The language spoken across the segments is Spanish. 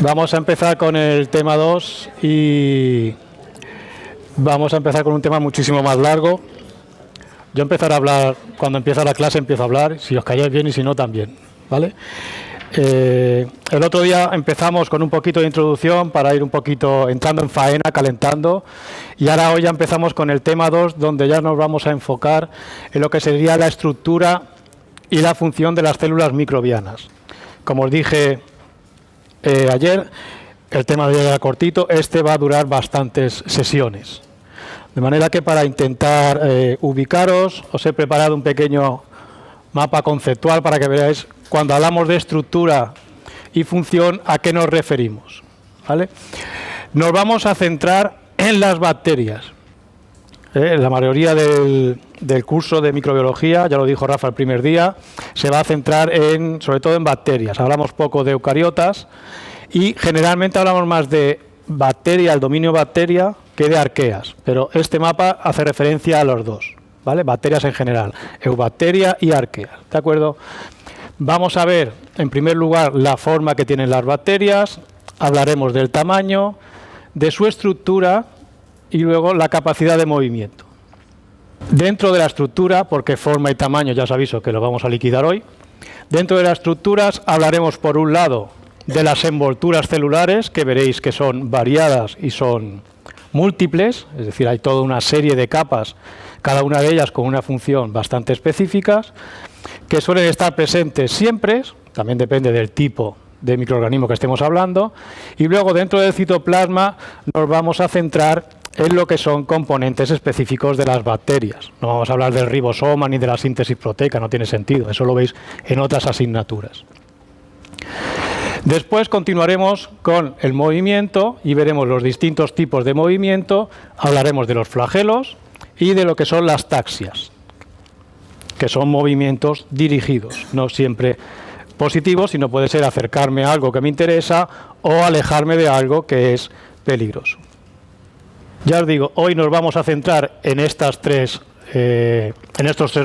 Vamos a empezar con el tema 2 y vamos a empezar con un tema muchísimo más largo. Yo empezaré a hablar, cuando empieza la clase empiezo a hablar, si os calláis bien y si no también, ¿vale? El otro día empezamos con un poquito de introducción para ir un poquito entrando en faena, calentando, y ahora hoy ya empezamos con el tema 2, donde ya nos vamos a enfocar en lo que sería la estructura y la función de las células microbianas. Como os dije ayer, el tema de hoy era cortito, este va a durar bastantes sesiones. De manera que para intentar ubicaros, os he preparado un pequeño mapa conceptual para que veáis cuando hablamos de estructura y función a qué nos referimos, ¿vale? Nos vamos a centrar en las bacterias. La mayoría del curso de microbiología, ya lo dijo Rafa el primer día, se va a centrar sobre todo en bacterias. Hablamos poco de eucariotas y generalmente hablamos más de bacteria, el dominio bacteria, que de arqueas. Pero este mapa hace referencia a los dos, ¿vale? Bacterias en general, eubacteria y arqueas, ¿de acuerdo? Vamos a ver, en primer lugar, la forma que tienen las bacterias, hablaremos del tamaño, de su estructura y luego la capacidad de movimiento. Dentro de la estructura, porque forma y tamaño ya os aviso que lo vamos a liquidar hoy, dentro de las estructuras hablaremos por un lado de las envolturas celulares, que veréis que son variadas y son múltiples, es decir, hay toda una serie de capas, cada una de ellas con una función bastante específica, que suelen estar presentes siempre, también depende del tipo de microorganismo que estemos hablando, y luego dentro del citoplasma nos vamos a centrar en lo que son componentes específicos de las bacterias. No vamos a hablar del ribosoma ni de la síntesis proteica, no tiene sentido, eso lo veis en otras asignaturas. Después continuaremos con el movimiento y veremos los distintos tipos de movimiento, hablaremos de los flagelos y de lo que son las taxias, que son movimientos dirigidos, no siempre positivos, sino puede ser acercarme a algo que me interesa o alejarme de algo que es peligroso. Ya os digo, hoy nos vamos a centrar en estos tres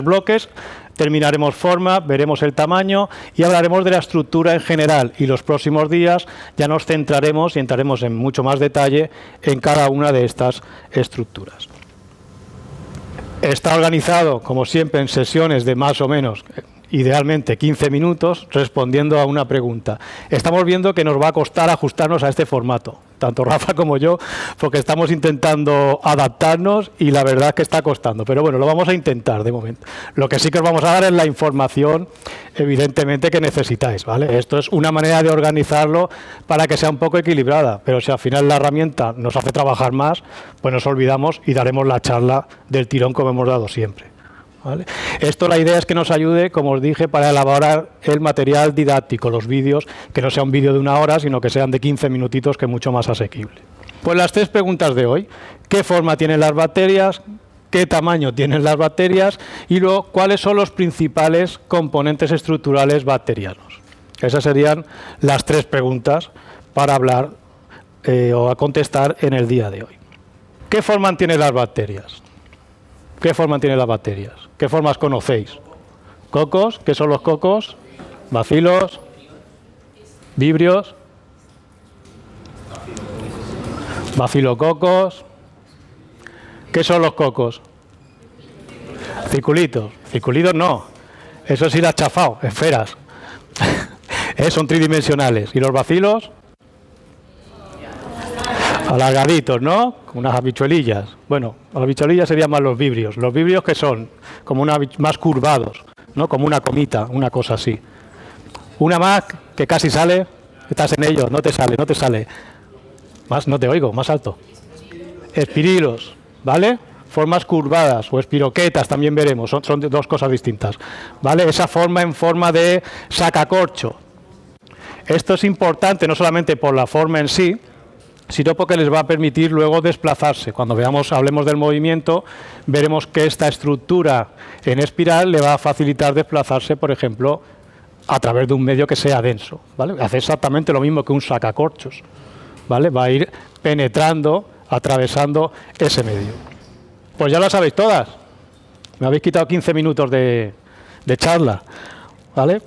bloques. Terminaremos forma, veremos el tamaño y hablaremos de la estructura en general, y los próximos días ya nos centraremos y entraremos en mucho más detalle en cada una de estas estructuras. Está organizado, como siempre, en sesiones de más o menos, idealmente 15 minutos, respondiendo a una pregunta. Estamos viendo que nos va a costar ajustarnos a este formato, tanto Rafa como yo, porque estamos intentando adaptarnos y la verdad es que está costando. Pero bueno, lo vamos a intentar de momento. Lo que sí que os vamos a dar es la información, evidentemente, que necesitáis, ¿vale? Esto es una manera de organizarlo para que sea un poco equilibrada, pero si al final la herramienta nos hace trabajar más, pues nos olvidamos y daremos la charla del tirón como hemos dado siempre, ¿vale? Esto, la idea es que nos ayude, como os dije, para elaborar el material didáctico, los vídeos, que no sea un vídeo de 1 hora, sino que sean de 15 minutitos, que es mucho más asequible. Pues las 3 preguntas de hoy: ¿qué forma tienen las bacterias? ¿Qué tamaño tienen las bacterias? Y luego, ¿cuáles son los principales componentes estructurales bacterianos? Esas serían las 3 preguntas para hablar o a contestar en el día de hoy. ¿Qué forma tienen las bacterias? ¿Qué forma tienen las bacterias? ¿Qué formas conocéis? ¿Cocos? ¿Qué son los cocos? ¿Bacilos? ¿Vibrios? ¿Bacilococos? ¿Qué son los cocos? Circulitos. Circulitos no. Eso sí, las chafao, esferas. Son tridimensionales. ¿Y los bacilos? Alargaditos, ¿no? Con unas habichuelillas. Bueno, las habichuelillas serían más los vibrios. Los vibrios, que son como más curvados, ¿no? Como una comita, una cosa así. Una más que casi sale. Estás en ello, no te sale. Más, no te oigo, más alto. Espirilos, ¿vale? Formas curvadas o espiroquetas también veremos. Son 2 cosas distintas, ¿vale? Esa forma en forma de sacacorcho. Esto es importante no solamente por la forma en sí, sino porque les va a permitir luego desplazarse. Cuando hablemos del movimiento, veremos que esta estructura en espiral le va a facilitar desplazarse, por ejemplo, a través de un medio que sea denso, ¿vale? Hace exactamente lo mismo que un sacacorchos, ¿vale? Va a ir penetrando, atravesando ese medio. Pues ya lo sabéis todas. Me habéis quitado 15 minutos de charla, ¿vale?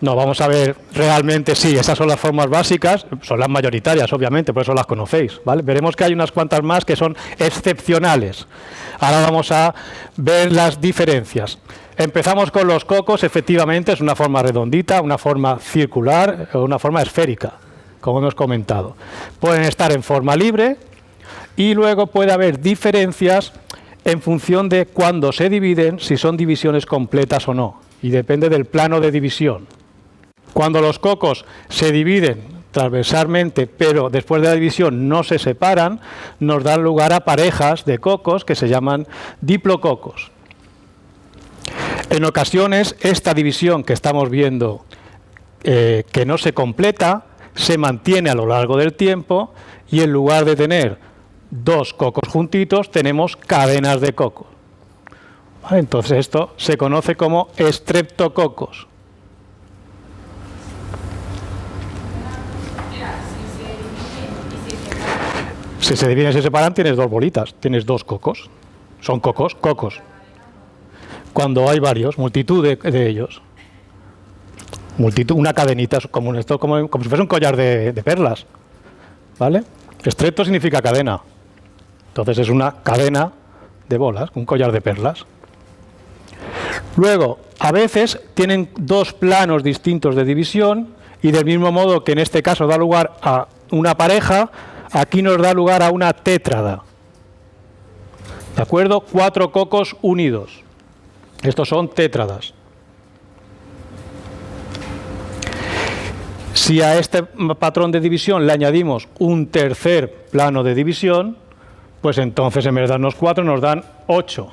No, vamos a ver realmente, sí, esas son las formas básicas, son las mayoritarias, obviamente, por eso las conocéis, ¿vale? Veremos que hay unas cuantas más que son excepcionales. Ahora vamos a ver las diferencias. Empezamos con los cocos, efectivamente, es una forma redondita, una forma circular o una forma esférica, como hemos comentado. Pueden estar en forma libre y luego puede haber diferencias en función de cuándo se dividen, si son divisiones completas o no, y depende del plano de división. Cuando los cocos se dividen transversalmente, pero después de la división no se separan, nos dan lugar a parejas de cocos que se llaman diplococos. En ocasiones, esta división que estamos viendo, que no se completa, se mantiene a lo largo del tiempo y en lugar de tener dos cocos juntitos, tenemos cadenas de cocos. ¿Vale? Entonces esto se conoce como estreptococos. Si se dividen y se separan, tienes dos bolitas, tienes dos cocos. Son cocos. Cuando hay varios, multitud de ellos. Multitud, una cadenita, como si fuese un collar de perlas. ¿Vale? Estrepto significa cadena. Entonces es una cadena de bolas, un collar de perlas. Luego, a veces tienen dos planos distintos de división y del mismo modo que en este caso da lugar a una pareja, aquí nos da lugar a una tétrada. ¿De acuerdo? 4 cocos unidos. Estos son tétradas. Si a este patrón de división le añadimos un tercer plano de división, pues entonces en vez de darnos 4 nos dan 8.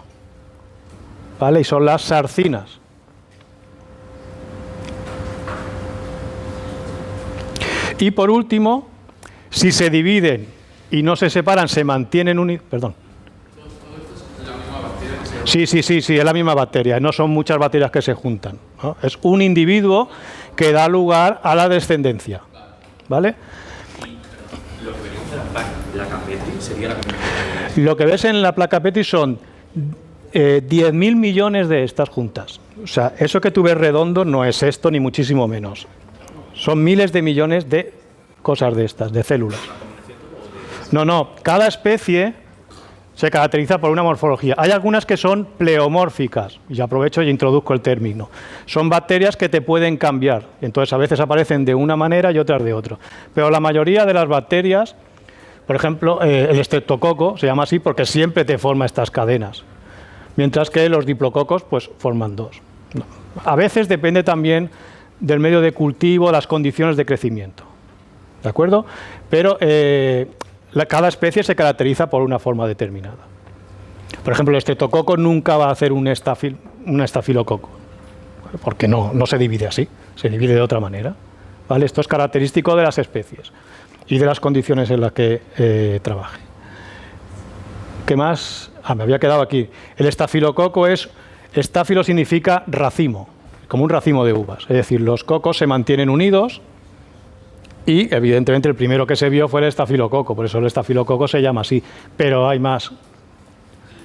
¿Vale? Y son las sarcinas. Y por último, si se dividen y no se separan, se mantienen unidos. Perdón. Sí, es la misma bacteria. No son muchas bacterias que se juntan, ¿no? Es un individuo que da lugar a la descendencia. ¿Vale? Y lo que venimos de la placa Petri sería la misma. Lo que ves en la placa Petri son 10.000 millones de estas juntas. O sea, eso que tú ves redondo no es esto, ni muchísimo menos. Son miles de millones de cosas de estas, de células. No, cada especie se caracteriza por una morfología. Hay algunas que son pleomórficas, y aprovecho y introduzco el término. Son bacterias que te pueden cambiar, entonces a veces aparecen de una manera y otras de otra. Pero la mayoría de las bacterias, por ejemplo, el estreptococo se llama así porque siempre te forma estas cadenas, mientras que los diplococos pues forman dos. A veces depende también del medio de cultivo, las condiciones de crecimiento. ¿De acuerdo? Pero cada especie se caracteriza por una forma determinada. Por ejemplo, el estreptococo nunca va a hacer un estafilococo, porque no se divide así, se divide de otra manera. ¿Vale? Esto es característico de las especies y de las condiciones en las que trabaje. ¿Qué más? Me había quedado aquí. El estafilococo estáfilo significa racimo, como un racimo de uvas. Es decir, los cocos se mantienen unidos y, evidentemente, el primero que se vio fue el estafilococo, por eso el estafilococo se llama así, pero hay más.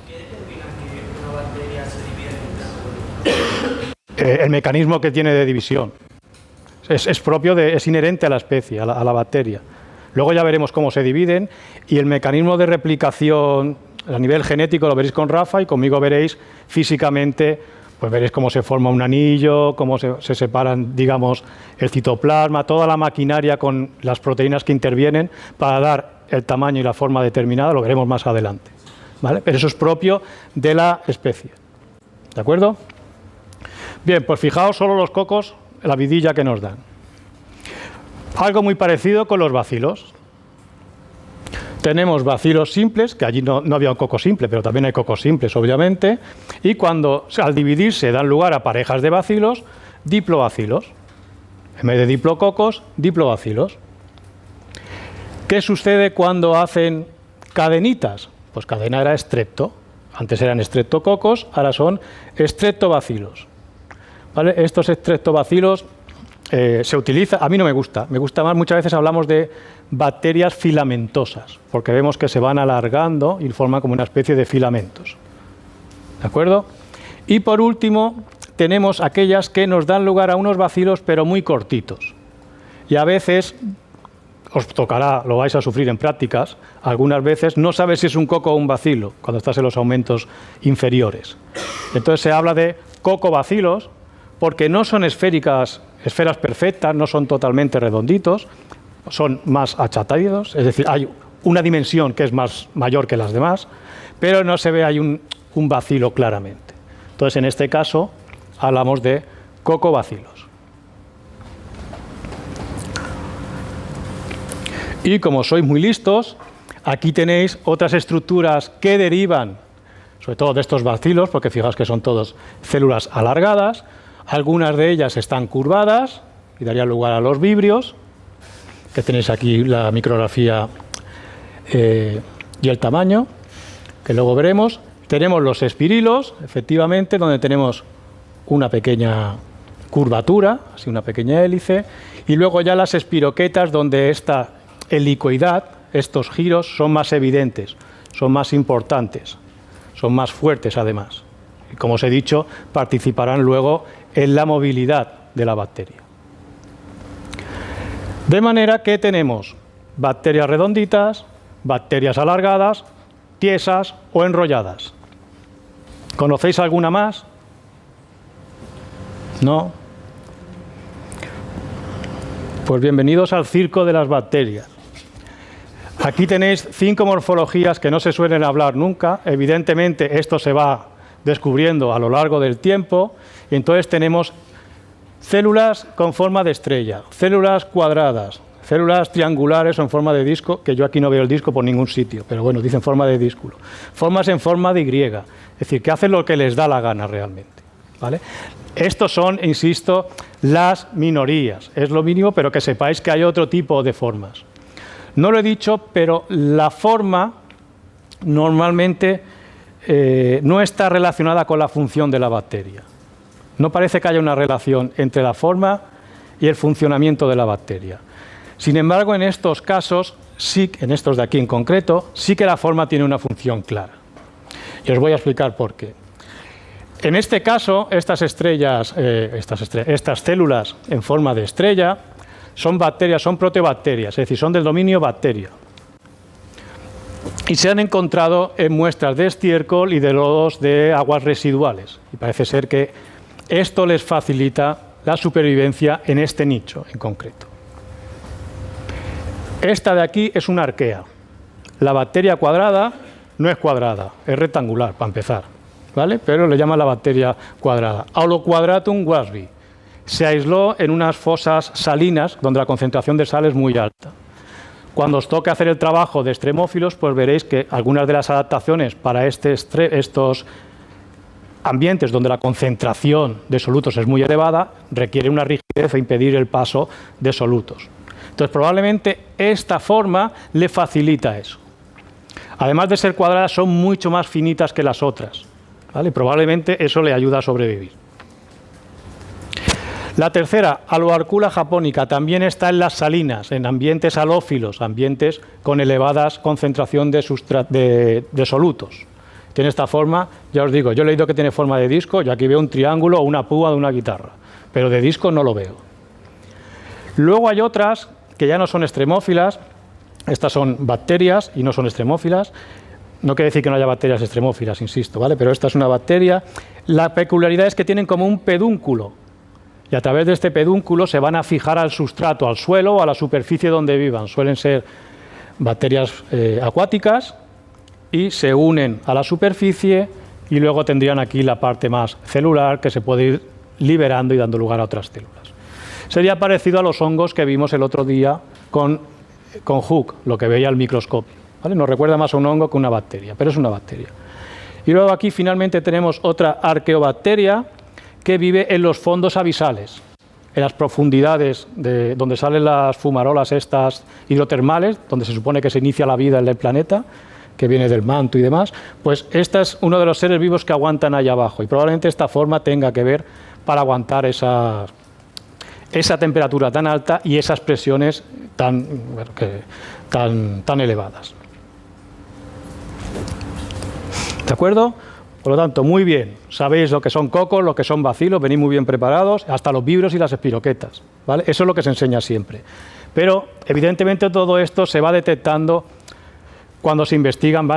¿Qué determina que una bacteria se divide en El mecanismo que tiene de división. Es inherente a la especie, a la bacteria. Luego ya veremos cómo se dividen y el mecanismo de replicación a nivel genético lo veréis con Rafa y conmigo veréis físicamente, pues veréis cómo se forma un anillo, cómo se separan, digamos, el citoplasma, toda la maquinaria con las proteínas que intervienen para dar el tamaño y la forma determinada, lo veremos más adelante. ¿Vale? Pero eso es propio de la especie. ¿De acuerdo? Bien, pues fijaos solo los cocos, la vidilla que nos dan. Algo muy parecido con los bacilos. Tenemos bacilos simples, que allí no había un coco simple, pero también hay cocos simples, obviamente, y cuando al dividirse dan lugar a parejas de bacilos, diplobacilos. En vez de diplococos, diplobacilos. ¿Qué sucede cuando hacen cadenitas? Pues cadena era estrepto. Antes eran estreptococos, ahora son estreptobacilos. ¿Vale? Estos estreptobacilos se utiliza, a mí no me gusta más, muchas veces hablamos de bacterias filamentosas, porque vemos que se van alargando y forman como una especie de filamentos. ¿De acuerdo? Y por último, tenemos aquellas que nos dan lugar a unos bacilos, pero muy cortitos. Y a veces, os tocará, lo vais a sufrir en prácticas, algunas veces no sabes si es un coco o un bacilo, cuando estás en los aumentos inferiores. Entonces se habla de cocobacilos, porque no son esferas perfectas, no son totalmente redonditos, son más achatados, es decir, hay una dimensión que es mayor que las demás, pero no se ve ahí un bacilo claramente. Entonces, en este caso, hablamos de cocobacilos. Y como sois muy listos, aquí tenéis otras estructuras que derivan, sobre todo de estos bacilos, porque fijaos que son todas células alargadas. Algunas de ellas están curvadas y darían lugar a los vibrios, que tenéis aquí la micrografía y el tamaño, que luego veremos. Tenemos los espirilos, efectivamente, donde tenemos una pequeña curvatura, así una pequeña hélice, y luego ya las espiroquetas, donde esta helicoidad, estos giros, son más evidentes, son más importantes, son más fuertes además. Y como os he dicho, participarán luego en la movilidad de la bacteria. De manera que tenemos bacterias redonditas, bacterias alargadas, tiesas o enrolladas. ¿Conocéis alguna más? ¿No? Pues bienvenidos al circo de las bacterias. Aquí tenéis 5 morfologías que no se suelen hablar nunca. Evidentemente esto se va descubriendo a lo largo del tiempo. Y entonces tenemos células con forma de estrella, células cuadradas, células triangulares o en forma de disco, que yo aquí no veo el disco por ningún sitio, pero bueno, dicen forma de dísculo. Formas en forma de Y, es decir, que hacen lo que les da la gana realmente, ¿vale? Estos son, insisto, las minorías. Es lo mínimo, pero que sepáis que hay otro tipo de formas. No lo he dicho, pero la forma normalmente no está relacionada con la función de la bacteria. No parece que haya una relación entre la forma y el funcionamiento de la bacteria. Sin embargo, en estos casos, sí, en estos de aquí en concreto, sí que la forma tiene una función clara. Y os voy a explicar por qué. En este caso, estas células en forma de estrella son bacterias, son proteobacterias, es decir, son del dominio bacteria. Y se han encontrado en muestras de estiércol y de lodos de aguas residuales. Y parece ser que esto les facilita la supervivencia en este nicho en concreto. Esta de aquí es una arquea. La bacteria cuadrada no es cuadrada, es rectangular, para empezar, ¿vale? Pero le llaman la bacteria cuadrada. Holoquadratum wasbi. Se aisló en unas fosas salinas donde la concentración de sal es muy alta. Cuando os toque hacer el trabajo de extremófilos, pues veréis que algunas de las adaptaciones para estos ambientes donde la concentración de solutos es muy elevada requiere una rigidez e impedir el paso de solutos. Entonces, probablemente esta forma le facilita eso. Además de ser cuadradas, son mucho más finitas que las otras, ¿vale? Probablemente eso le ayuda a sobrevivir. La tercera, Aloarcula japonica, también está en las salinas, en ambientes halófilos, ambientes con elevadas concentración de solutos. Tiene esta forma, ya os digo, yo he leído que tiene forma de disco, yo aquí veo un triángulo o una púa de una guitarra, pero de disco no lo veo. Luego hay otras que ya no son extremófilas, estas son bacterias y no son extremófilas. No quiere decir que no haya bacterias extremófilas, insisto, ¿vale? Pero esta es una bacteria. La peculiaridad es que tienen como un pedúnculo y a través de este pedúnculo se van a fijar al sustrato, al suelo o a la superficie donde vivan. Suelen ser bacterias acuáticas y se unen a la superficie y luego tendrían aquí la parte más celular que se puede ir liberando y dando lugar a otras células. Sería parecido a los hongos que vimos el otro día con Hooke, lo que veía al microscopio, ¿vale? Nos recuerda más a un hongo que una bacteria, pero es una bacteria. Y luego aquí finalmente tenemos otra arqueobacteria que vive en los fondos abisales, en las profundidades donde salen las fumarolas estas hidrotermales, donde se supone que se inicia la vida en el planeta, que viene del manto y demás. Pues este es uno de los seres vivos que aguantan allá abajo y probablemente esta forma tenga que ver para aguantar esa temperatura tan alta y esas presiones tan elevadas. ¿De acuerdo? Por lo tanto, muy bien, sabéis lo que son cocos, lo que son bacilos, venís muy bien preparados, hasta los vibros y las espiroquetas, ¿vale? Eso es lo que se enseña siempre. Pero, evidentemente, todo esto se va detectando cuando se investigan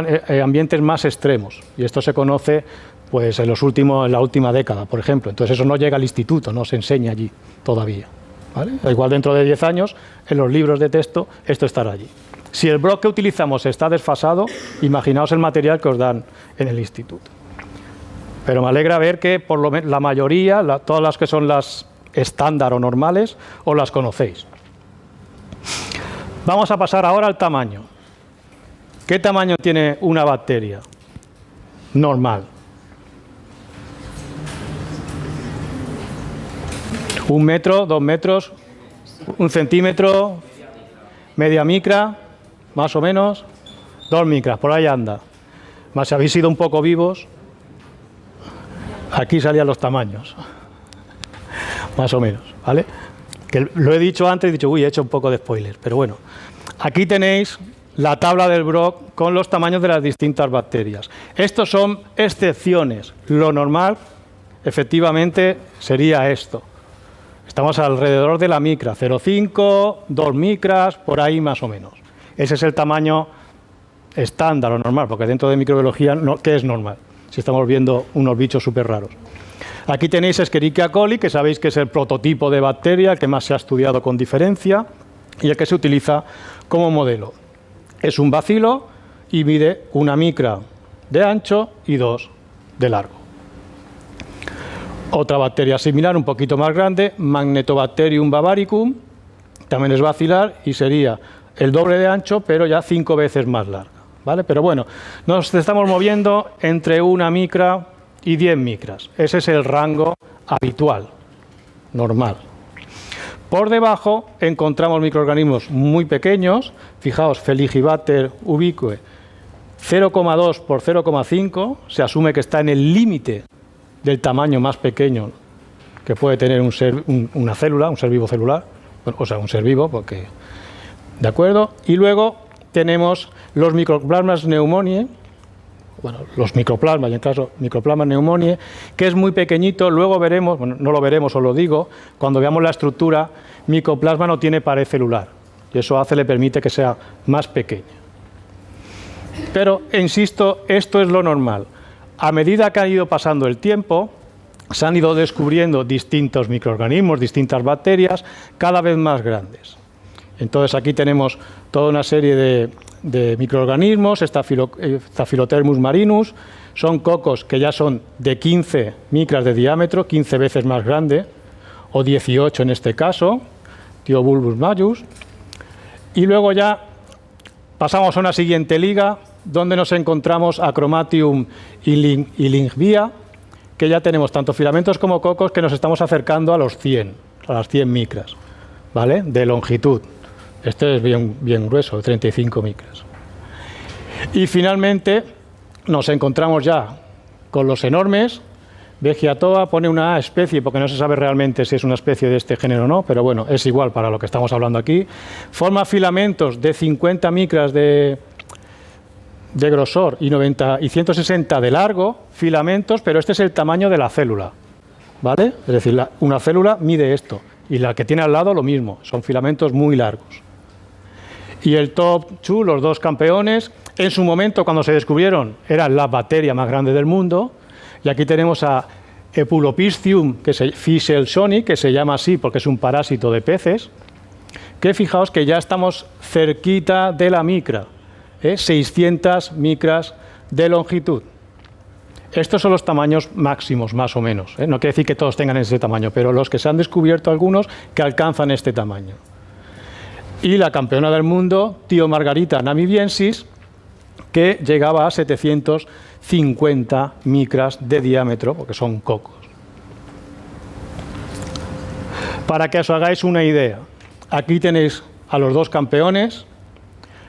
ambientes más extremos. Y esto se conoce pues, en la última década, por ejemplo. Entonces, eso no llega al instituto, no se enseña allí todavía, ¿vale? Igual dentro de 10 años, en los libros de texto, esto estará allí. Si el bloc que utilizamos está desfasado, imaginaos el material que os dan en el instituto. Pero me alegra ver que por lo menos la mayoría, todas las que son las estándar o normales, os las conocéis. Vamos a pasar ahora al tamaño. ¿Qué tamaño tiene una bacteria normal? 1 metro, 2 metros, 1 centímetro, media micra, más o menos, 2 micras, por ahí anda. Más si habéis sido un poco vivos, aquí salían los tamaños, más o menos, ¿vale? Que lo he dicho antes, he dicho, uy, he hecho un poco de spoiler, pero bueno. Aquí tenéis la tabla del Brock con los tamaños de las distintas bacterias. Estos son excepciones. Lo normal, efectivamente, sería esto. Estamos alrededor de la micra, 0,5, 2 micras, por ahí más o menos. Ese es el tamaño estándar o normal, porque dentro de microbiología, ¿qué es normal? Si estamos viendo unos bichos súper raros. Aquí tenéis Escherichia coli, que sabéis que es el prototipo de bacteria, el que más se ha estudiado con diferencia y el que se utiliza como modelo. Es un bacilo y mide 1 micra de ancho y 2 de largo. Otra bacteria similar, un poquito más grande, Magnetobacterium bavaricum, también es bacilar y sería el doble de ancho, pero ya 5 veces más larga, ¿vale? Pero bueno, nos estamos moviendo entre 1 micra y 10 micras. Ese es el rango habitual, normal. Por debajo encontramos microorganismos muy pequeños. Fijaos, Feligibacter ubique 0,2 por 0,5. Se asume que está en el límite del tamaño más pequeño que puede tener una célula, un ser vivo celular. Bueno, o sea, un ser vivo, porque... ¿De acuerdo? Y luego tenemos los Microplasmas pneumoniae. Bueno, los microplasmas, y en caso Microplasma pneumoniae, que es muy pequeñito. Luego veremos, bueno, no lo veremos, os lo digo, cuando veamos la estructura, micoplasma no tiene pared celular, y eso le permite que sea más pequeña. Pero, insisto, esto es lo normal. A medida que ha ido pasando el tiempo, se han ido descubriendo distintos microorganismos, distintas bacterias, cada vez más grandes. Entonces, aquí tenemos toda una serie de microorganismos, Staphylococcus marinus, son cocos que ya son de 15 micras de diámetro, 15 veces más grande, o 18 en este caso, Thiobulbus majus. Y luego ya pasamos a una siguiente liga, donde nos encontramos Acromatium y Lingbia, que ya tenemos tanto filamentos como cocos que nos estamos acercando a los 100, a las 100 micras, ¿vale? De longitud. Este es bien grueso, 35 micras. Y finalmente nos encontramos ya con los enormes. Vegiatoa pone una especie, porque no se sabe realmente si es una especie de este género o no, pero bueno, es igual para lo que estamos hablando aquí. Forma filamentos de 50 micras de grosor y 160 de largo, filamentos, pero este es el tamaño de la célula, ¿vale? Es decir, una célula mide esto, y la que tiene al lado lo mismo, son filamentos muy largos. Y el top 2, los dos campeones, en su momento cuando se descubrieron eran la bacteria más grande del mundo, y aquí tenemos a Epulopiscium fischelsoni, que se llama así porque es un parásito de peces, que fijaos que ya estamos cerquita de la micra, 600 micras de longitud. Estos son los tamaños máximos, más o menos. No quiere decir que todos tengan ese tamaño, pero los que se han descubierto algunos que alcanzan este tamaño. Y la campeona del mundo, Thiomargarita namibiensis, que llegaba a 750 micras de diámetro, porque son cocos. Para que os hagáis una idea, aquí tenéis a los dos campeones,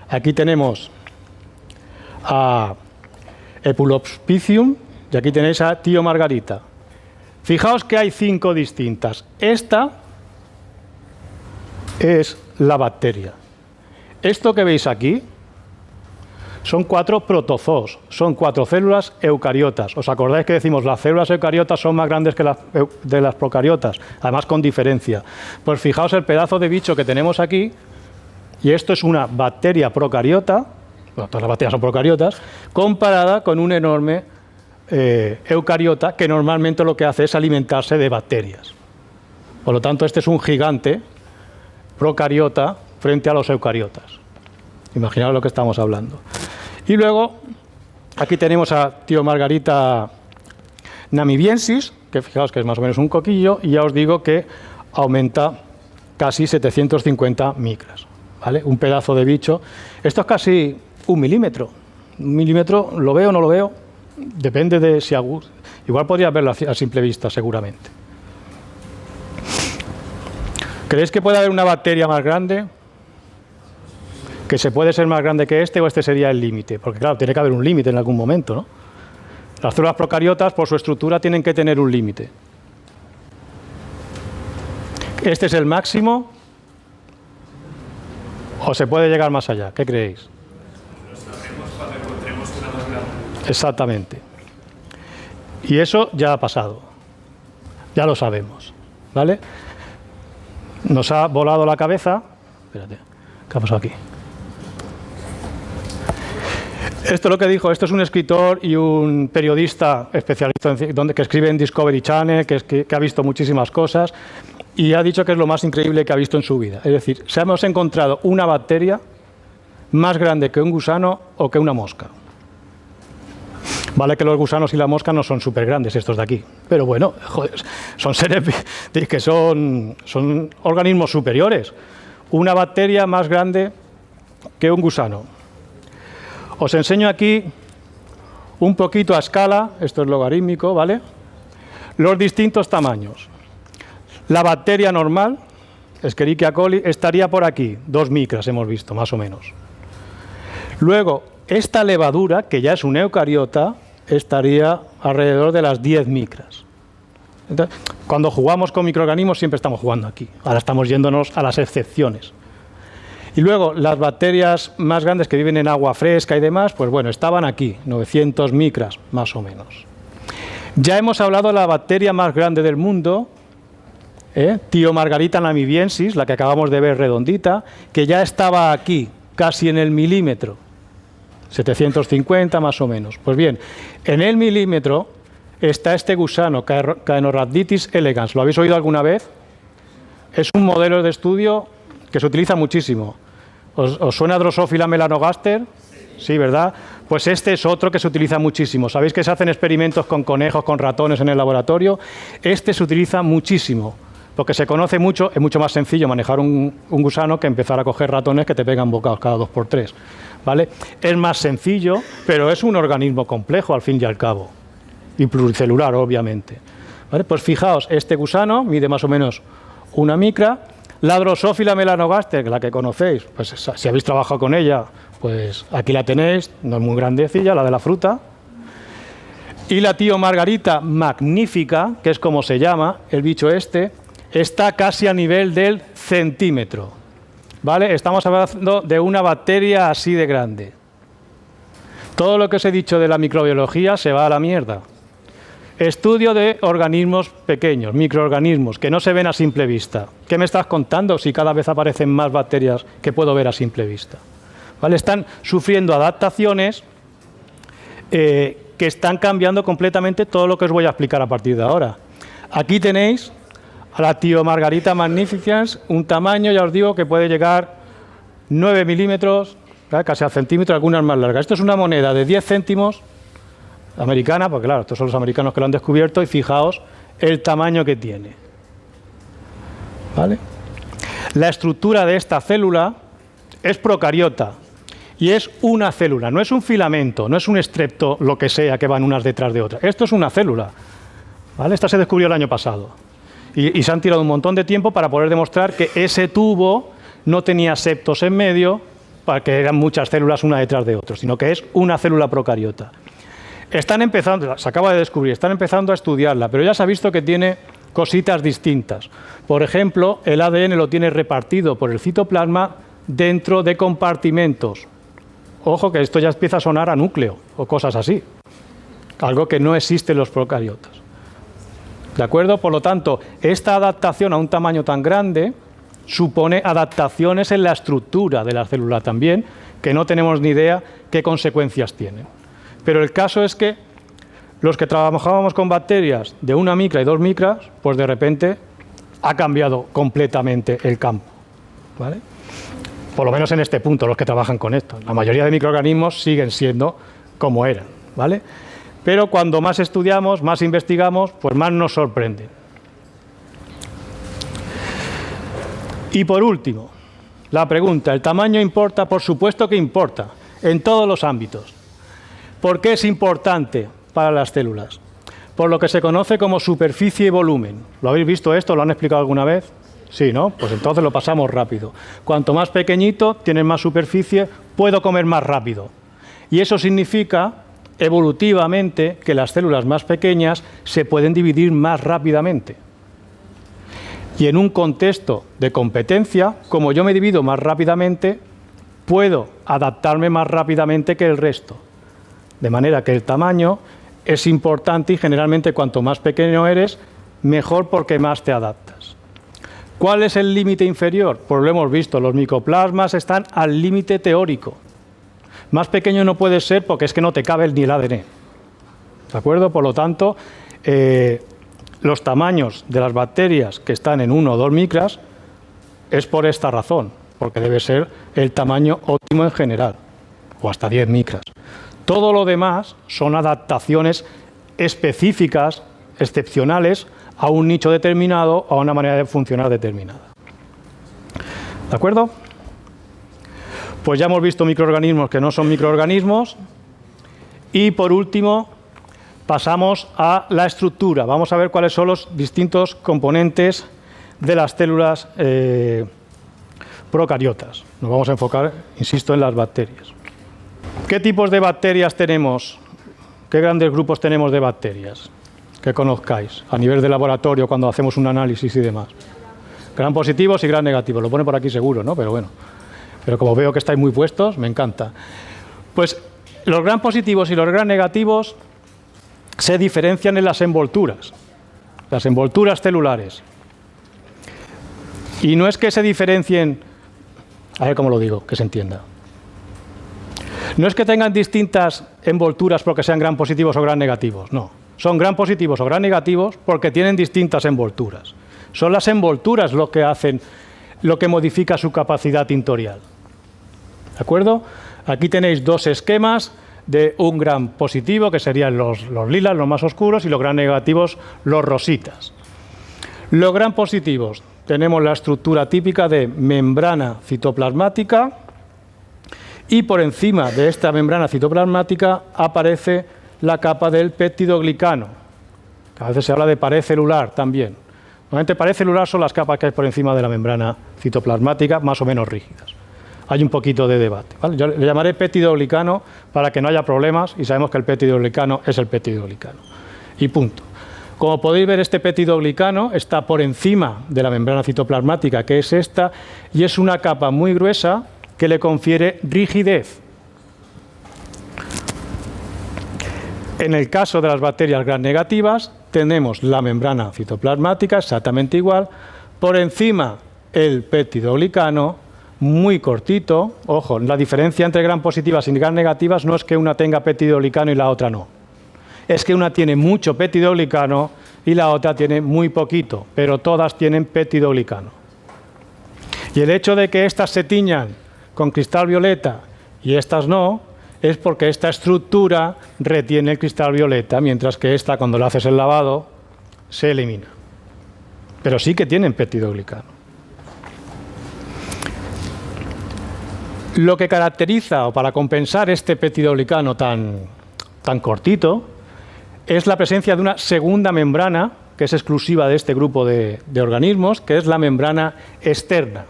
aquí tenemos a Epulopiscium y aquí tenéis a Thiomargarita. Fijaos que hay 5 distintas. Esta es la bacteria. Esto que veis aquí son 4 protozoos, son 4 células eucariotas. ¿Os acordáis que decimos las células eucariotas son más grandes que las de las procariotas? Además con diferencia. Pues fijaos el pedazo de bicho que tenemos aquí, y esto es una bacteria procariota, bueno, todas las bacterias son procariotas, comparada con un enorme eucariota que normalmente lo que hace es alimentarse de bacterias. Por lo tanto, este es un gigante procariota frente a los eucariotas. Imaginaos lo que estamos hablando. Y luego, aquí tenemos a Thiomargarita namibiensis, que fijaos que es más o menos un coquillo, y ya os digo que aumenta casi 750 micras. ¿Vale? Un pedazo de bicho. Esto es casi 1 milímetro. 1 milímetro, ¿lo veo o no lo veo? Depende de si igual podría verlo a simple vista, seguramente. ¿Creéis que puede haber una bacteria más grande? ¿Que se puede ser más grande que este o este sería el límite? Porque claro, tiene que haber un límite en algún momento, ¿no? Las células procariotas, por su estructura, tienen que tener un límite. ¿Este es el máximo? ¿O se puede llegar más allá? ¿Qué creéis? Lo sabremos cuando encontremos una más grande. Exactamente. Y eso ya ha pasado. Ya lo sabemos. ¿Vale? Nos ha volado la cabeza. Espérate, ¿qué ha pasado aquí? Esto es lo que dijo. Esto es un escritor y un periodista especialista que escribe en Discovery Channel, que ha visto muchísimas cosas, y ha dicho que es lo más increíble que ha visto en su vida. Es decir, se hemos encontrado una bacteria más grande que un gusano o que una mosca. Vale que los gusanos y la mosca no son súper grandes estos de aquí, pero bueno, joder, son seres que son organismos superiores. Una bacteria más grande que un gusano. Os enseño aquí un poquito a escala, esto es logarítmico, ¿vale? Los distintos tamaños. La bacteria normal, Escherichia coli, estaría por aquí, 2 micras hemos visto, más o menos. Luego, esta levadura, que ya es un eucariota, estaría alrededor de las 10 micras. Entonces, cuando jugamos con microorganismos siempre estamos jugando aquí. Ahora estamos yéndonos a las excepciones. Y luego, las bacterias más grandes que viven en agua fresca y demás, pues bueno, estaban aquí, 900 micras, más o menos. Ya hemos hablado de la bacteria más grande del mundo, Thiomargarita namibiensis, la que acabamos de ver redondita, que ya estaba aquí, casi en el milímetro. 750 más o menos. Pues bien, en el milímetro está este gusano, Caenorhabditis elegans. ¿Lo habéis oído alguna vez? Es un modelo de estudio que se utiliza muchísimo. ¿Os suena Drosophila melanogaster? Sí, ¿verdad? Pues este es otro que se utiliza muchísimo. ¿Sabéis que se hacen experimentos con conejos, con ratones en el laboratorio? Este se utiliza muchísimo, porque se conoce mucho. Es mucho más sencillo manejar un gusano que empezar a coger ratones que te pegan bocados cada 2 por 3. ¿Vale? Es más sencillo, pero es un organismo complejo al fin y al cabo, y pluricelular, obviamente. ¿Vale? Pues fijaos, este gusano mide más o menos 1 micra. La Drosophila melanogaster, la que conocéis, pues si habéis trabajado con ella, pues aquí la tenéis, no es muy grandecilla, la de la fruta. Y la Thiomargarita magnifica, que es como se llama el bicho este, está casi a nivel del centímetro. ¿Vale? Estamos hablando de una bacteria así de grande. Todo lo que os he dicho de la microbiología se va a la mierda. Estudio de organismos pequeños, microorganismos, que no se ven a simple vista. ¿Qué me estás contando si cada vez aparecen más bacterias que puedo ver a simple vista? ¿Vale? Están sufriendo adaptaciones que están cambiando completamente todo lo que os voy a explicar a partir de ahora. Aquí tenéis a la Thiomargarita magnificans, un tamaño, ya os digo, que puede llegar 9 milímetros, casi al centímetro, algunas más largas. Esto es una moneda de 10 céntimos americana, porque claro, estos son los americanos que lo han descubierto, y fijaos el tamaño que tiene. ¿Vale? La estructura de esta célula es procariota y es una célula, no es un filamento, no es un estrepto, lo que sea, que van unas detrás de otras. Esto es una célula. ¿Vale? Esta se descubrió el año pasado. Y se han tirado un montón de tiempo para poder demostrar que ese tubo no tenía septos en medio, para que eran muchas células una detrás de otra, sino que es una célula procariota. Están empezando, se acaba de descubrir, están empezando a estudiarla, pero ya se ha visto que tiene cositas distintas. Por ejemplo, el ADN lo tiene repartido por el citoplasma dentro de compartimentos. Ojo que esto ya empieza a sonar a núcleo o cosas así. Algo que no existe en los procariotas. ¿De acuerdo? Por lo tanto, esta adaptación a un tamaño tan grande supone adaptaciones en la estructura de la célula también, que no tenemos ni idea qué consecuencias tienen. Pero el caso es que los que trabajábamos con bacterias de 1 micra y 2 micras, pues de repente ha cambiado completamente el campo, ¿vale? Por lo menos en este punto, los que trabajan con esto. La mayoría de microorganismos siguen siendo como eran, ¿vale? Pero cuando más estudiamos, más investigamos, pues más nos sorprende. Y por último, la pregunta, ¿el tamaño importa? Por supuesto que importa, en todos los ámbitos. ¿Por qué es importante para las células? Por lo que se conoce como superficie y volumen. ¿Lo habéis visto esto? ¿Lo han explicado alguna vez? Sí, ¿no? Pues entonces lo pasamos rápido. Cuanto más pequeñito, tienes más superficie, puedo comer más rápido. Y eso significa, evolutivamente, que las células más pequeñas se pueden dividir más rápidamente. Y en un contexto de competencia, como yo me divido más rápidamente, puedo adaptarme más rápidamente que el resto. De manera que el tamaño es importante y generalmente cuanto más pequeño eres, mejor porque más te adaptas. ¿Cuál es el límite inferior? Pues lo hemos visto, los micoplasmas están al límite teórico. Más pequeño no puede ser porque es que no te cabe ni el ADN. ¿De acuerdo? Por lo tanto, los tamaños de las bacterias que están en 1 o 2 micras es por esta razón, porque debe ser el tamaño óptimo en general, o hasta 10 micras. Todo lo demás son adaptaciones específicas, excepcionales, a un nicho determinado, a una manera de funcionar determinada. ¿De acuerdo? Pues ya hemos visto microorganismos que no son microorganismos. Y por último, pasamos a la estructura. Vamos a ver cuáles son los distintos componentes de las células procariotas. Nos vamos a enfocar, insisto, en las bacterias. ¿Qué tipos de bacterias tenemos? ¿Qué grandes grupos tenemos de bacterias que conozcáis a nivel de laboratorio cuando hacemos un análisis y demás? Gran positivos y gran negativos. Lo pone por aquí seguro, ¿no? Pero bueno. Pero como veo que estáis muy puestos, me encanta. Pues los gran positivos y los gran negativos se diferencian en las envolturas celulares. Y no es que se diferencien, a ver cómo lo digo, que se entienda. No es que tengan distintas envolturas porque sean gran positivos o gran negativos, no. Son gran positivos o gran negativos porque tienen distintas envolturas. Son las envolturas lo que modifica su capacidad tintorial. ¿De acuerdo? Aquí tenéis dos esquemas de un gran positivo, que serían los lilas, los más oscuros, y los gran negativos, los rositas. Los gran positivos, tenemos la estructura típica de membrana citoplasmática, y por encima de esta membrana citoplasmática aparece la capa del peptidoglicano. A veces se habla de pared celular también. Normalmente pared celular son las capas que hay por encima de la membrana citoplasmática, más o menos rígidas. Hay un poquito de debate, ¿vale? Yo le llamaré peptidoglicano para que no haya problemas, y sabemos que el peptidoglicano es el peptidoglicano. Y punto. Como podéis ver, este peptidoglicano está por encima de la membrana citoplasmática, que es esta, y es una capa muy gruesa que le confiere rigidez. En el caso de las bacterias gram negativas, tenemos la membrana citoplasmática exactamente igual, por encima el peptidoglicano, muy cortito. Ojo, la diferencia entre gram positivas y gram negativas no es que una tenga peptidoglicano y la otra no. Es que una tiene mucho peptidoglicano y la otra tiene muy poquito, pero todas tienen peptidoglicano. Y el hecho de que estas se tiñan con cristal violeta y estas no, es porque esta estructura retiene el cristal violeta, mientras que esta, cuando le haces el lavado, se elimina. Pero sí que tienen peptidoglicano. Lo que caracteriza, o para compensar este peptidoglicano tan cortito, es la presencia de una segunda membrana, que es exclusiva de este grupo de organismos, que es la membrana externa.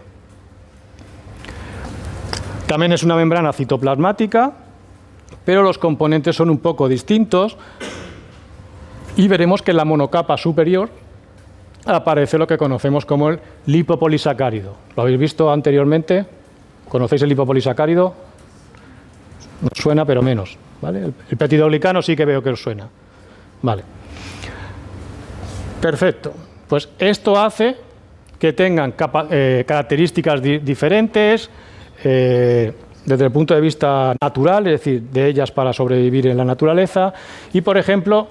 También es una membrana citoplasmática, pero los componentes son un poco distintos, y veremos que en la monocapa superior aparece lo que conocemos como el lipopolisacárido. ¿Lo habéis visto anteriormente? ¿Conocéis el lipopolisacárido? Nos suena, pero menos, ¿vale? El peptidoglicano sí que veo que os suena. Vale. Perfecto. Pues esto hace que tengan características diferentes desde el punto de vista natural, es decir, de ellas para sobrevivir en la naturaleza, y, por ejemplo,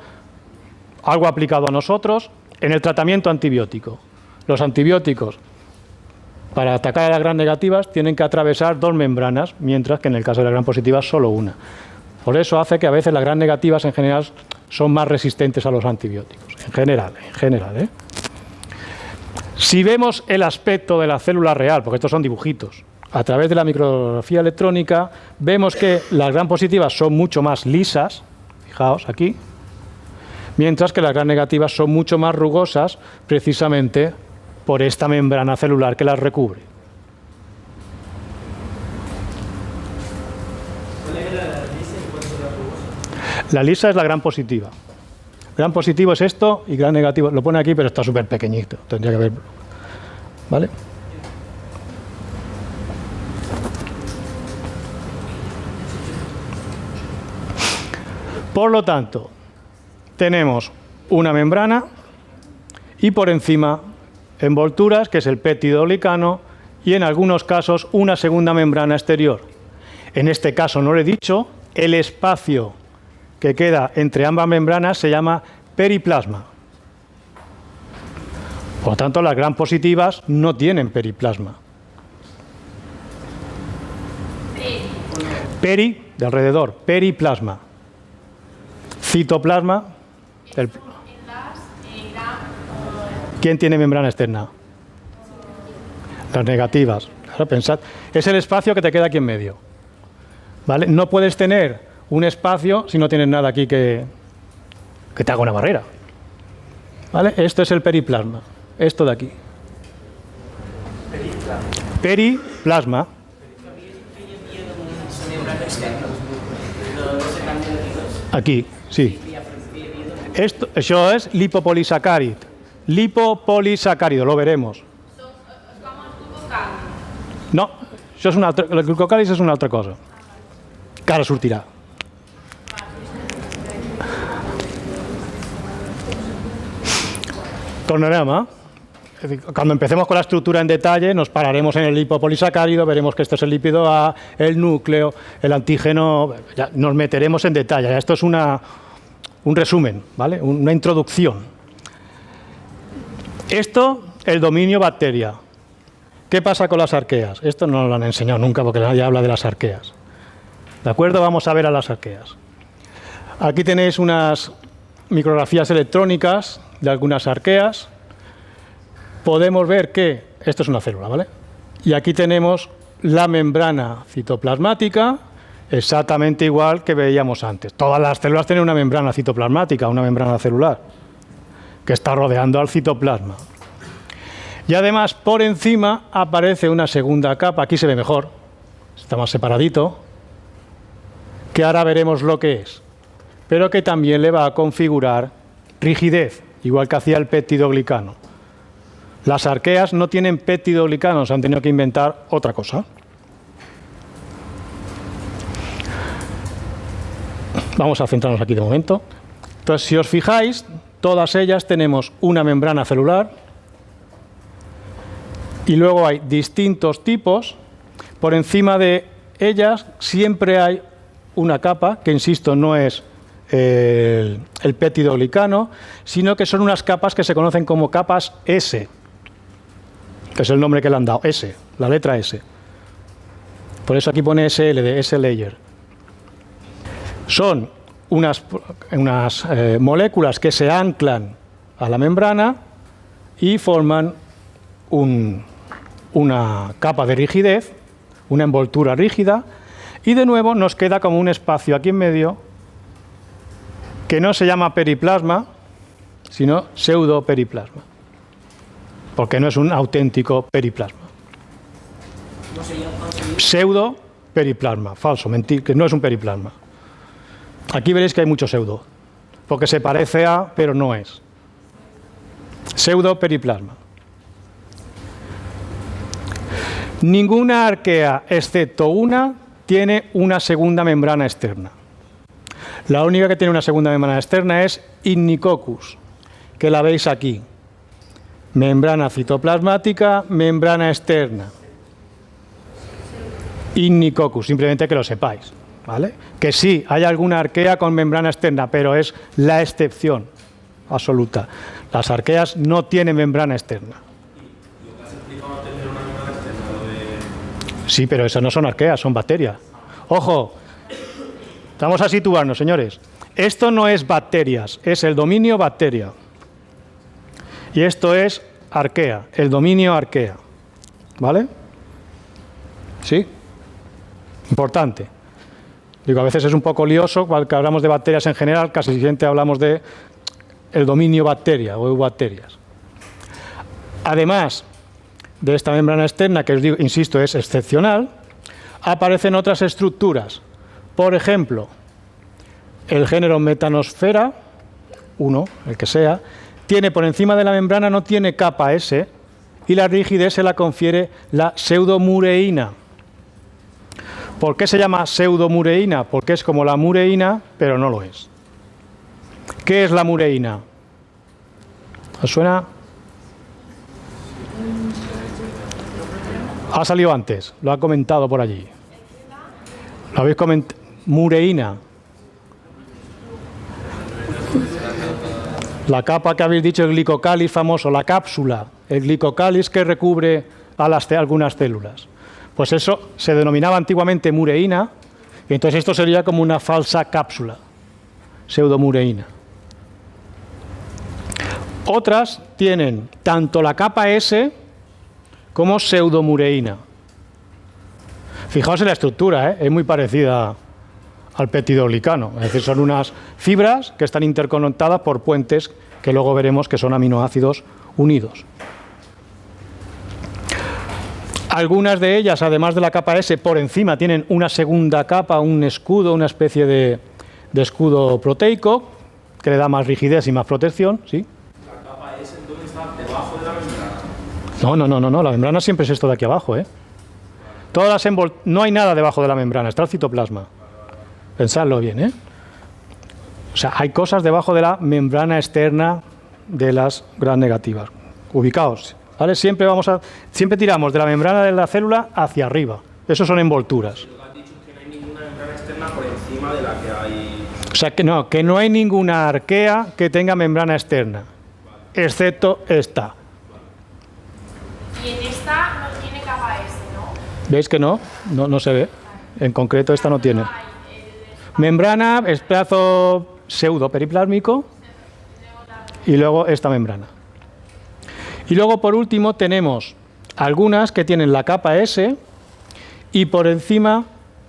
algo aplicado a nosotros en el tratamiento antibiótico. Los antibióticos, para atacar a las gram negativas, tienen que atravesar 2 membranas, mientras que en el caso de las gram positivas solo una. Por eso hace que a veces las gram negativas en general son más resistentes a los antibióticos, en general, ¿eh? Si vemos el aspecto de la célula real, porque estos son dibujitos, a través de la micrografía electrónica, vemos que las gram positivas son mucho más lisas, fijaos aquí, mientras que las gram negativas son mucho más rugosas, precisamente por esta membrana celular que las recubre. ¿Cuál es la lisa y cuál es la rugosa? La lisa es la gram positiva. Gram positivo es esto y gram negativo, lo pone aquí, pero está súper pequeñito, tendría que verlo. ¿Vale? Por lo tanto, tenemos una membrana y por encima envolturas, que es el peptidoglicano, y en algunos casos una segunda membrana exterior. En este caso, no lo he dicho, el espacio que queda entre ambas membranas se llama periplasma. Por lo tanto, las gram positivas no tienen periplasma. Peri, de alrededor, periplasma. Citoplasma. ¿Quién tiene membrana externa? Las negativas. Ahora pensad, es el espacio que te queda aquí en medio. ¿Vale? No puedes tener un espacio si no tienes nada aquí que te haga una barrera. ¿Vale? Esto es el periplasma. Esto de aquí. Periplasma. Aquí, sí. Eso es lipopolisacárido. Lipopolisacárido, lo veremos. No, això és el glucocàlid és una altra cosa, que ara sortirà. Tornarem, Cuando empecemos con la estructura en detalle, nos pararemos en el lipopolisacárido, veremos que este es el lípido A, el núcleo, el antígeno, ya nos meteremos en detalle. Esto es un resumen, ¿vale? Una introducción. Esto, el dominio bacteria. ¿Qué pasa con las arqueas? Esto no lo han enseñado nunca porque nadie habla de las arqueas. ¿De acuerdo? Vamos a ver a las arqueas. Aquí tenéis unas micrografías electrónicas de algunas arqueas. Podemos ver que esto es una célula, ¿vale? Y aquí tenemos la membrana citoplasmática, exactamente igual que veíamos antes. Todas las células tienen una membrana citoplasmática, una membrana celular, que está rodeando al citoplasma. Y además, por encima aparece una segunda capa, aquí se ve mejor, está más separadito, que ahora veremos lo que es, pero que también le va a configurar rigidez, igual que hacía el peptidoglicano. Las arqueas no tienen peptidoglicanos, han tenido que inventar otra cosa. Vamos a centrarnos aquí de momento. Entonces, si os fijáis, todas ellas tenemos una membrana celular y luego hay distintos tipos. Por encima de ellas siempre hay una capa, que insisto, no es el peptidoglicano, sino que son unas capas que se conocen como capas S, que es el nombre que le han dado, S, la letra S. Por eso aquí pone SL, de S-layer. Son unas moléculas que se anclan a la membrana y forman una capa de rigidez, una envoltura rígida, y de nuevo nos queda como un espacio aquí en medio que no se llama periplasma, sino pseudoperisplasma, porque no es un auténtico periplasma. Pseudoperisplasma, falso, mentir, que no es un periplasma. Aquí veréis que hay mucho pseudo, porque se parece a, pero no es. Pseudoperisplasma. Ninguna arquea, excepto una, tiene una segunda membrana externa. La única que tiene una segunda membrana externa es Ichniococcus, que la veis aquí. Membrana citoplasmática, membrana externa. Ichniococcus, simplemente que lo sepáis, ¿vale? Que sí, hay alguna arquea con membrana externa, pero es la excepción absoluta. Las arqueas no tienen membrana externa. Sí, pero esas no son arqueas, son bacterias. ¡Ojo! Vamos a situarnos, señores. Esto no es bacterias, es el dominio bacteria. Y esto es arquea, el dominio arquea. ¿Vale? ¿Sí? Importante. Digo, a veces es un poco lioso, cuando hablamos de bacterias en general, casi siempre hablamos de el dominio bacteria o eubacterias. Además de esta membrana externa, que os digo, insisto, es excepcional, aparecen otras estructuras. Por ejemplo, el género Metanosfera, el que sea, tiene por encima de la membrana, no tiene capa S, y la rigidez se la confiere la pseudomureína. ¿Por qué se llama pseudomureína? Porque es como la mureína, pero no lo es. ¿Qué es la mureína? ¿Os suena? Ha salido antes, lo ha comentado por allí. ¿Lo habéis comentado? Mureína. La capa que habéis dicho, el glicocális famoso, la cápsula, el glicocális que recubre a algunas células. Pues eso se denominaba antiguamente mureína, y entonces esto sería como una falsa cápsula, pseudomureína. Otras tienen tanto la capa S como pseudomureína. Fijaos en la estructura, es muy parecida al peptidoglicano, es decir, son unas fibras que están interconectadas por puentes que luego veremos que son aminoácidos unidos. Algunas de ellas, además de la capa S, por encima tienen una segunda capa, un escudo, una especie de escudo proteico que le da más rigidez y más protección, ¿sí? ¿La capa S entonces está debajo de la membrana? No, la membrana siempre es esto de aquí abajo, no hay nada debajo de la membrana, está el citoplasma. Pensadlo bien, O sea, hay cosas debajo de la membrana externa de las gram negativas. Ubicaos, ¿vale? Siempre tiramos de la membrana de la célula hacia arriba. Eso son envolturas. Lo que has dicho es que no hay ninguna membrana externa por encima de la que hay. O sea, que no hay ninguna arquea que tenga membrana externa, excepto esta. Y en esta no tiene capa S, ¿no? ¿Veis que no se ve? En concreto esta no tiene. Membrana, espacio pseudo periplásmico y luego esta membrana. Y luego por último tenemos algunas que tienen la capa S y por encima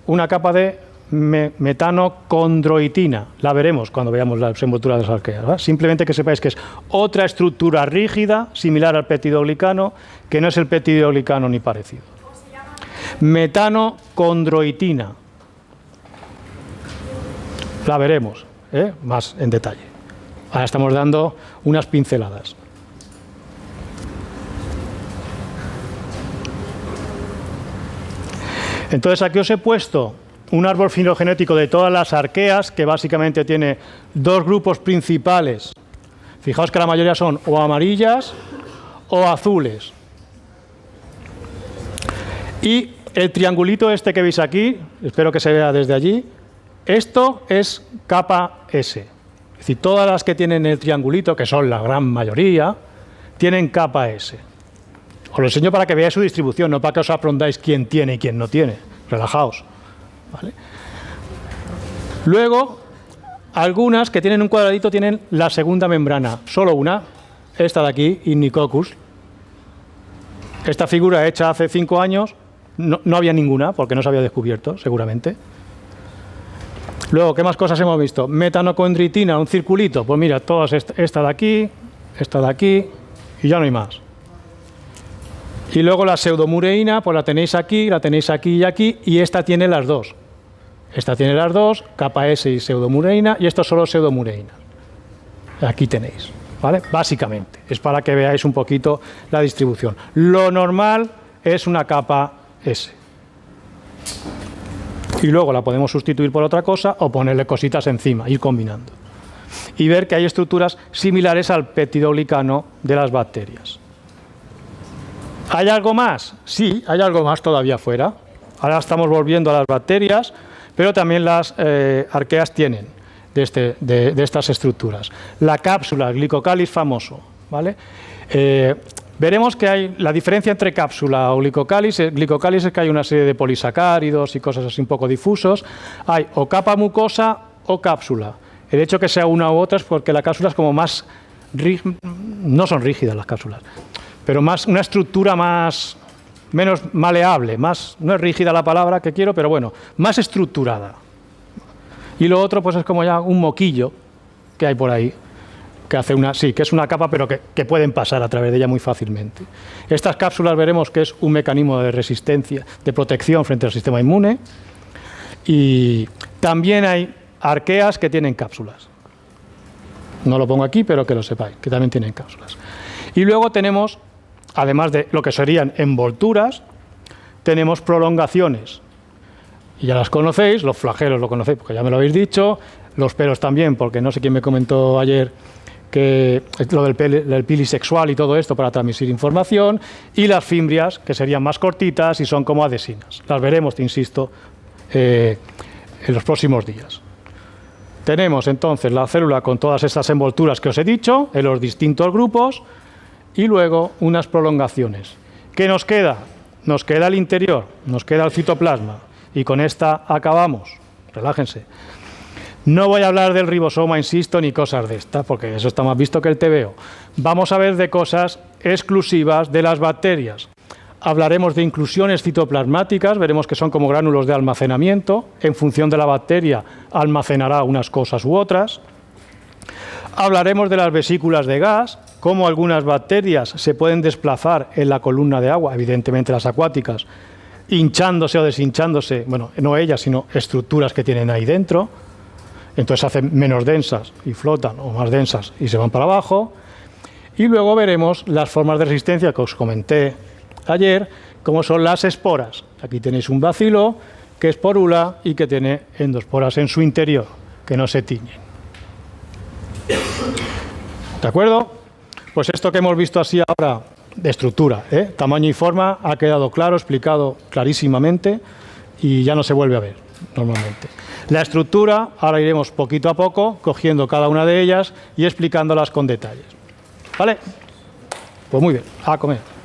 una capa de metanocondroitina. La veremos cuando veamos las envolturas de las arqueas, ¿verdad? Simplemente que sepáis que es otra estructura rígida similar al peptidoglicano, que no es el peptidoglicano ni parecido. ¿Cómo se llama? Metanocondroitina. La veremos más en detalle. Ahora estamos dando unas pinceladas. Entonces aquí os he puesto un árbol filogenético de todas las arqueas, que básicamente tiene dos grupos principales. Fijaos que la mayoría son o amarillas o azules. Y el triangulito este que veis aquí, espero que se vea desde allí, esto es capa S. Es decir, todas las que tienen el triangulito, que son la gran mayoría, tienen capa S. Os lo enseño para que veáis su distribución, no para que os aprendáis quién tiene y quién no tiene. Relajaos. ¿Vale? Luego, algunas que tienen un cuadradito tienen la segunda membrana. Solo una, esta de aquí, Ichniococcus. Esta figura hecha hace 5 años, no había ninguna, porque no se había descubierto, seguramente. Luego, ¿qué más cosas hemos visto? Metanocondritina, un circulito. Pues mira, todas esta de aquí y ya no hay más. Y luego la pseudomureína, pues la tenéis aquí y aquí, y esta tiene las dos. Esta tiene las dos, capa S y pseudomureína, y esto solo pseudomureína. Aquí tenéis, ¿vale? Básicamente, es para que veáis un poquito la distribución. Lo normal es una capa S. Y luego la podemos sustituir por otra cosa o ponerle cositas encima, ir combinando. Y ver que hay estructuras similares al peptidoglicano de las bacterias. ¿Hay algo más? Sí, hay algo más todavía fuera. Ahora estamos volviendo a las bacterias, pero también las arqueas tienen de estas estructuras. La cápsula, el glicocalis famoso, ¿vale? Veremos que hay la diferencia entre cápsula o glicocalis. El glicocalis es que hay una serie de polisacáridos y cosas así un poco difusos. Hay o capa mucosa o cápsula. El hecho que sea una u otra es porque la cápsula es como más... No son rígidas las cápsulas, pero más una estructura menos maleable, más, no es rígida la palabra que quiero, pero bueno, más estructurada. Y lo otro pues es como ya un moquillo que hay por ahí, que hace que es una capa, pero que pueden pasar a través de ella muy fácilmente. Estas cápsulas veremos que es un mecanismo de resistencia, de protección frente al sistema inmune, y también hay arqueas que tienen cápsulas. No lo pongo aquí, pero que lo sepáis, que también tienen cápsulas. Y luego tenemos, además de lo que serían envolturas, tenemos prolongaciones. Y ya las conocéis, los flagelos lo conocéis porque ya me lo habéis dicho, los pelos también, porque no sé quién me comentó ayer que lo del pili sexual y todo esto para transmitir información, y las fimbrias, que serían más cortitas y son como adhesinas. Las veremos, te insisto, en los próximos días. Tenemos entonces la célula con todas estas envolturas que os he dicho, en los distintos grupos, y luego unas prolongaciones. ¿Qué nos queda? Nos queda el interior, nos queda el citoplasma, y con esta acabamos. Relájense. No voy a hablar del ribosoma, insisto, ni cosas de estas, porque eso está más visto que el TVO. Vamos a ver de cosas exclusivas de las bacterias. Hablaremos de inclusiones citoplasmáticas, veremos que son como gránulos de almacenamiento. En función de la bacteria almacenará unas cosas u otras. Hablaremos de las vesículas de gas, cómo algunas bacterias se pueden desplazar en la columna de agua, evidentemente las acuáticas, hinchándose o deshinchándose, bueno, no ellas, sino estructuras que tienen ahí dentro. Entonces se hacen menos densas y flotan, o más densas y se van para abajo. Y luego veremos las formas de resistencia que os comenté ayer, como son las esporas. Aquí tenéis un bacilo que esporula y que tiene endosporas en su interior, que no se tiñen. ¿De acuerdo? Pues esto que hemos visto así ahora, de estructura, tamaño y forma, ha quedado claro, explicado clarísimamente y ya no se vuelve a ver normalmente. La estructura, ahora iremos poquito a poco, cogiendo cada una de ellas y explicándolas con detalles. ¿Vale? Pues muy bien, a comer.